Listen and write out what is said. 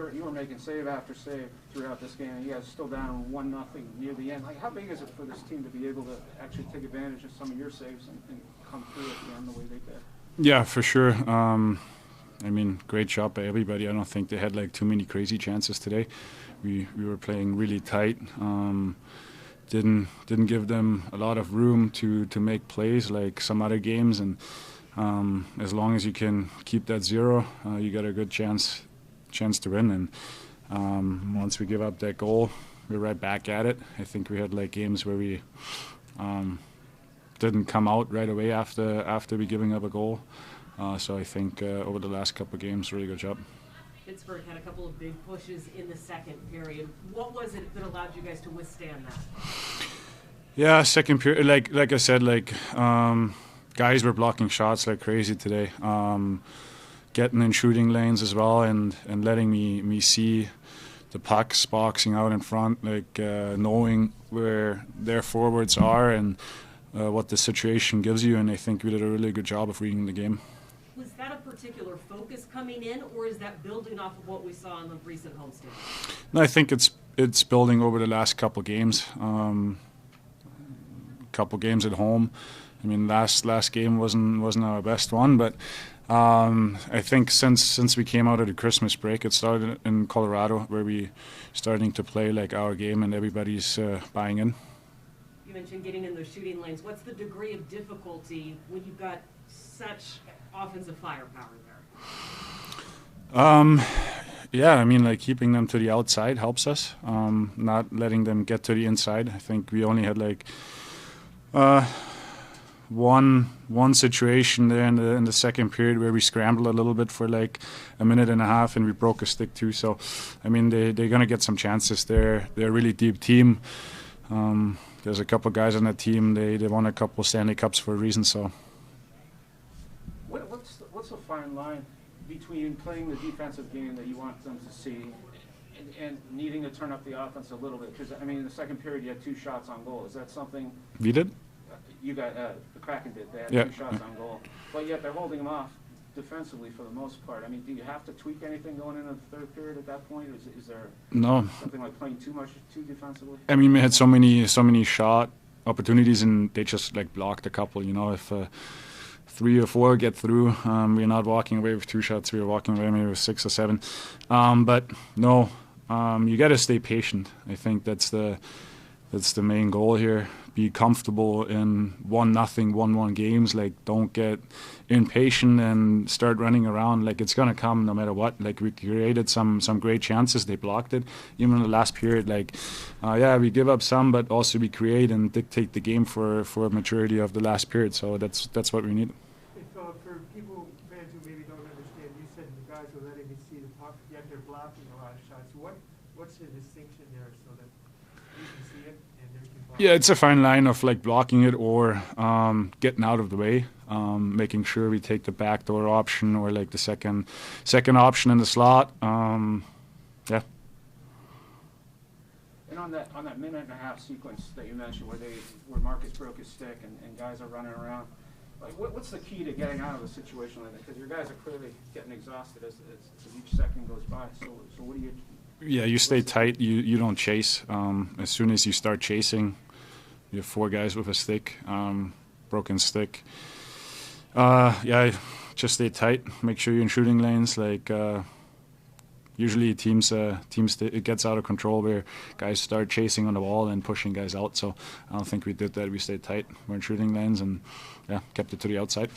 were making save after save throughout this game, and you guys still down 1-0 near the end. Like, how big is it for this team to be able to actually take advantage of some of your saves and come through at the end the way they did? Yeah, for sure. I mean, great job by everybody. I don't think they had like too many crazy chances today. We were playing really tight. Didn't give them a lot of room to make plays like some other games, and as long as you can keep that 0, you got a good chance to win. And once we give up that goal, we're right back at it. I think we had like games where we didn't come out right away after we giving up a goal. So I think over the last couple of games, really good job. Pittsburgh had a couple of big pushes in the second period. What was it that allowed you guys to withstand that? Yeah, second period, like I said, guys were blocking shots like crazy today. Getting in shooting lanes as well, and letting me see the pucks boxing out in front, knowing where their forwards are and what the situation gives you. And I think we did a really good job of reading the game. Was that a particular focus coming in, or is that building off of what we saw in the recent homestand? No, I think it's building over the last couple games. Couple games at home. I mean, last game wasn't our best one, but I think since we came out of the Christmas break, it started in Colorado, where we starting to play like our game, and everybody's buying in. You mentioned getting in those shooting lanes. What's the degree of difficulty when you've got such offensive firepower there? Yeah, I mean, like keeping them to the outside helps us. Not letting them get to the inside. I think we only had like one situation there in the second period where we scrambled a little bit for like a minute and a half, and we broke a stick too. So, I mean, they're gonna get some chances. They're a really deep team. There's a couple guys on that team. They won a couple Stanley Cups for a reason. So. What's the fine line between playing the defensive game that you want them to see and needing to turn up the offense a little bit? Because, I mean, in the second period, you had 2 shots on goal. Is that something We did? You got the Kraken did? They had 2 shots on goal. But yet they're holding them off defensively for the most part. I mean, do you have to tweak anything going into the third period at that point? Is there something like playing too defensively? I mean, we had so many shot opportunities, and they just like blocked a couple. You know, if 3 or 4 get through, we're not walking away with 2 shots. We're walking away maybe with 6 or 7. But no, you got to stay patient. I think that's the main goal here. Be comfortable in 1-0, 1-1 games. Like, don't get impatient and start running around. Like, it's gonna come no matter what. Like, we created some great chances. They blocked it. Even in the last period, we give up some, but also we create and dictate the game for maturity of the last period. So that's what we need. For people, fans who maybe don't understand, you said the guys are letting me see the puck, yet they're blocking a lot of shots. What's the distinction there so that you can see it and they can block? Yeah, it's a fine line of like blocking it or getting out of the way, making sure we take the backdoor option or like the second option in the slot. Yeah. And on that minute and a half sequence that you mentioned, where Marcus broke his stick and guys are running around, like what's the key to getting out of a situation like that? Because your guys are clearly getting exhausted as each second goes by. So what do you? Yeah, you stay tight. You don't chase. As soon as you start chasing, you have 4 guys with a stick, broken stick. Just stay tight. Make sure you're in shooting lanes. Usually teams it gets out of control where guys start chasing on the wall and pushing guys out. So I don't think we did that. We stayed tight. We're in shooting lanes and kept it to the outside.